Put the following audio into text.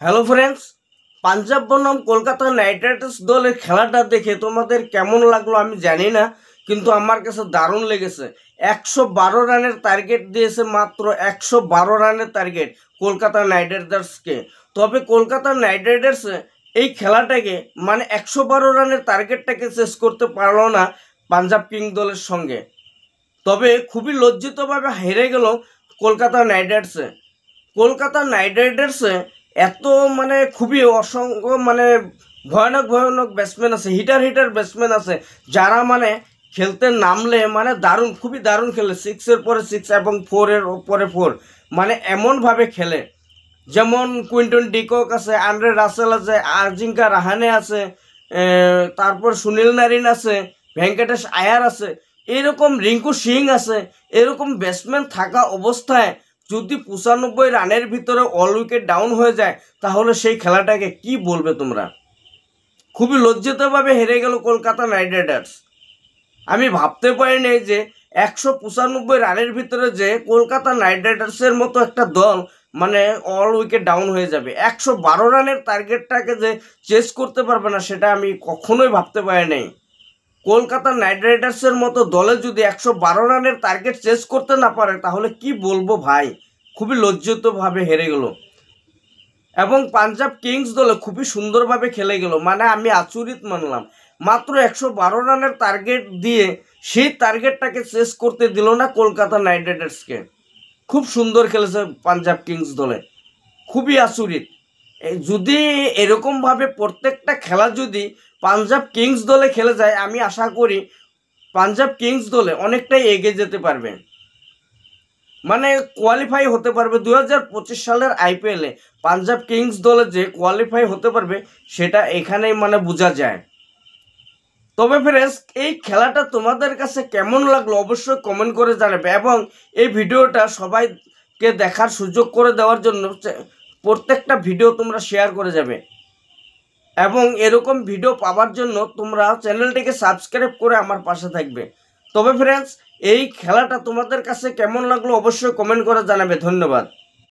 Hello friends, Punjab বনাম Kolkata night Riders দলের খেলাটা দেখে তোমাদের কেমন লাগলো আমি জানি না, কিন্তু আমার কাছে দারুণ লেগেছে। 112 রানের টার্গেট দিয়েছে, মাত্র 112 রানের টার্গেট কলকাতা নাইট রাইডার্সকে। তবে কলকাতা নাইট রাইডার্স এই খেলাটাকে মানে 112 রানের টার্গেটটাকে শেষ করতে পারলো না পাঞ্জাব কিংস দলের সঙ্গে। তবে খুবই লজ্জিতভাবে হেরে গেল কলকাতা নাইট রাইডার্সে। কলকাতা নাইট রাইডার্সে এত মানে খুবই অসংখ্য মানে ভয়ানক ভয়ানক ব্যাটসম্যান আছে, হিটার ব্যাটসম্যান আছে, যারা মানে খেলতে নামলে মানে দারুণ, খুবই দারুণ খেলে। সিক্সের পরে সিক্স এবং ফোরের পরে ফোর, মানে এমনভাবে খেলে। যেমন কুইন্টন ডিকক আছে, আন্দ্রে রাসেল আছে, আজিঙ্কা রাহানে আছে, তারপর সুনীল নারিন আছে, ভেঙ্কটেশ আয়ার আছে, এরকম রিঙ্কু সিং আছে। এরকম ব্যাটসম্যান থাকা অবস্থায় যদি 95 রানের ভিতরে অল উইকেট ডাউন হয়ে যায়, তাহলে সেই খেলাটাকে কি বলবে তোমরা? খুবই লজ্জিতভাবে হেরে গেল কলকাতা নাইট রাইডার্স। আমি ভাবতে পারিনি যে 195 রানের ভিতরে যে কলকাতা নাইট রাইডার্সের মতো একটা দল মানে অল উইকেট ডাউন হয়ে যাবে। 112 রানের টার্গেটটাকে যে চেস করতে পারবে না, সেটা আমি কখনোই ভাবতে পারিনি। কলকাতা নাইট রাইডার্সের মতো দলে যদি 112 রানের টার্গেট চেস করতে না পারে, তাহলে কি বলবো ভাই। খুবই লজ্জিতভাবে হেরে গেল। এবং পাঞ্জাব কিংস দলে খুবই সুন্দরভাবে খেলে গেল, মানে আমি আচরিত মানলাম। মাত্র 112 রানের টার্গেট দিয়ে সেই টার্গেটটাকে চেস করতে দিল না কলকাতা নাইট রাইডার্সকে। খুব সুন্দর খেলেছে পাঞ্জাব কিংস দলে, খুবই আচরিত। যদি এরকমভাবে প্রত্যেকটা খেলা যদি পাঞ্জাব কিংস দলে খেলে যায়, আমি আশা করি পাঞ্জাব কিংস দলে অনেকটাই এগিয়ে যেতে পারবে, মানে কোয়ালিফাই হতে পারবে 2025 সালের আইপিএলে। পাঞ্জাব কিংস দলে যে কোয়ালিফাই হতে পারবে, সেটা এখানেই মানে বোঝা যায়। তবে ফ্রেন্ডস, এই খেলাটা তোমাদের কাছে কেমন লাগলো অবশ্যই কমেন্ট করে জানাবে, এবং এই ভিডিওটা সবাইকে দেখার সুযোগ করে দেওয়ার জন্য প্রত্যেকটা ভিডিও তোমরা শেয়ার করে যাবে। এবং এরকম ভিডিও পাওয়ার জন্য তোমরা চ্যানেলটিকে সাবস্ক্রাইব করে আমার পাশে থাকবে। তবে ফ্রেন্ডস, এই খেলাটা তোমাদের কাছে কেমন লাগলো অবশ্যই কমেন্ট করে জানাবে। ধন্যবাদ।